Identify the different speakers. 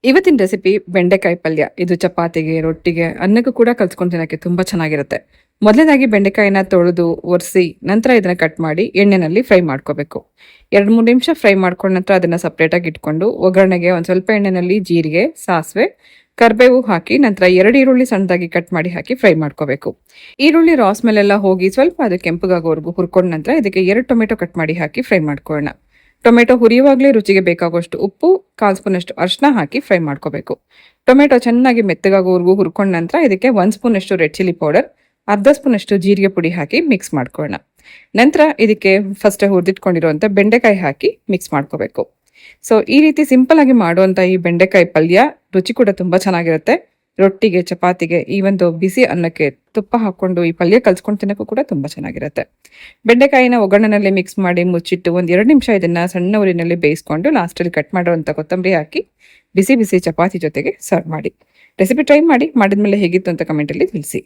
Speaker 1: ಇವತ್ತಿನ ರೆಸಿಪಿ ಬೆಂಡೆಕಾಯಿ ಪಲ್ಯ. ಇದು ಚಪಾತಿಗೆ, ರೊಟ್ಟಿಗೆ, ಅನ್ನಕ್ಕೂ ಕೂಡ ಕಲ್ಸ್ಕೊಂಡು ತಿನ್ನಕ್ಕೆ ತುಂಬಾ ಚೆನ್ನಾಗಿರುತ್ತೆ. ಮೊದಲನೇದಾಗಿ ಬೆಂಡೆಕಾಯಿನ ತೊಳೆದು, ಒರೆಸಿ, ನಂತರ ಇದನ್ನ ಕಟ್ ಮಾಡಿ ಎಣ್ಣೆನಲ್ಲಿ ಫ್ರೈ ಮಾಡ್ಕೋಬೇಕು. 2-3 ನಿಮಿಷ ಫ್ರೈ ಮಾಡ್ಕೊಂಡ ನಂತರ ಅದನ್ನ ಸಪ್ರೇಟ್ ಆಗಿ ಇಟ್ಕೊಂಡು, ಒಗ್ಗರಣೆಗೆ ಒಂದ್ ಸ್ವಲ್ಪ ಎಣ್ಣೆನಲ್ಲಿ ಜೀರಿಗೆ, ಸಾಸಿವೆ, ಕರ್ಬೇವು ಹಾಕಿ, ನಂತರ 2 ಈರುಳ್ಳಿ ಸಣ್ಣದಾಗಿ ಕಟ್ ಮಾಡಿ ಹಾಕಿ ಫ್ರೈ ಮಾಡ್ಕೋಬೇಕು. ಈರುಳ್ಳಿ ರಾ ಸ್ಮೆಲ್ ಎಲ್ಲ ಹೋಗಿ ಸ್ವಲ್ಪ ಅದು ಕೆಂಪಗಾಗೋವರೆಗೂ ಹುರ್ಕೊಂಡ ನಂತರ ಇದಕ್ಕೆ 2 ಟೊಮೆಟೊ ಕಟ್ ಮಾಡಿ ಹಾಕಿ ಫ್ರೈ ಮಾಡ್ಕೊಳ್ಳೋಣ. ಟೊಮೆಟೊ ಹುರಿಯುವಾಗಲೇ ರುಚಿಗೆ ಬೇಕಾಗುವಷ್ಟು ಉಪ್ಪು, 1/4 ಸ್ಪೂನಷ್ಟು ಅರಿಶಿನ ಹಾಕಿ ಫ್ರೈ ಮಾಡ್ಕೋಬೇಕು. ಟೊಮೆಟೊ ಚೆನ್ನಾಗಿ ಮೆತ್ತಗಾಗೋವರೆಗೂ ಹುರ್ಕೊಂಡ ನಂತರ ಇದಕ್ಕೆ 1 ಸ್ಪೂನಷ್ಟು ರೆಡ್ ಚಿಲ್ಲಿ ಪೌಡರ್, ಅರ್ಧ ಸ್ಪೂನಷ್ಟು ಜೀರಿಗೆ ಪುಡಿ ಹಾಕಿ ಮಿಕ್ಸ್ ಮಾಡ್ಕೊಳ್ಳೋಣ. ನಂತರ ಇದಕ್ಕೆ ಫಸ್ಟ್ ಹುರಿದಿಟ್ಕೊಂಡಿರುವಂಥ ಬೆಂಡೆಕಾಯಿ ಹಾಕಿ ಮಿಕ್ಸ್ ಮಾಡ್ಕೋಬೇಕು. ಸೊ ಈ ರೀತಿ ಸಿಂಪಲ್ ಆಗಿ ಮಾಡುವಂಥ ಈ ಬೆಂಡೆಕಾಯಿ ಪಲ್ಯ ರುಚಿ ಕೂಡ ತುಂಬ ಚೆನ್ನಾಗಿರುತ್ತೆ. ರೊಟ್ಟಿಗೆ, ಚಪಾತಿಗೆ, ಈ ಒಂದು ಬಿಸಿ ಅನ್ನಕ್ಕೆ ತುಪ್ಪ ಹಾಕೊಂಡು ಈ ಪಲ್ಯ ಕಲ್ಸ್ಕೊಂಡು ತಿನ್ನೋಕ್ಕೂ ಕೂಡ ತುಂಬ ಚೆನ್ನಾಗಿರುತ್ತೆ. ಬೆಂಡೆಕಾಯಿನ ಒಗ್ಗರಣೆನಲ್ಲಿ ಮಿಕ್ಸ್ ಮಾಡಿ ಮುಚ್ಚಿಟ್ಟು 1-2 ನಿಮಿಷ ಇದನ್ನ ಸಣ್ಣ ಉರಿನಲ್ಲಿ ಬೇಯಿಸ್ಕೊಂಡು ಲಾಸ್ಟಲ್ಲಿ ಕಟ್ ಮಾಡಿರುವಂಥ ಕೊತ್ತಂಬರಿ ಹಾಕಿ ಬಿಸಿ ಬಿಸಿ ಚಪಾತಿ ಜೊತೆಗೆ ಸರ್ವ್ ಮಾಡಿ. ರೆಸಿಪಿ ಟ್ರೈ ಮಾಡಿ, ಮಾಡಿದ್ಮೇಲೆ ಹೇಗಿತ್ತು ಅಂತ ಕಮೆಂಟಲ್ಲಿ ತಿಳಿಸಿ.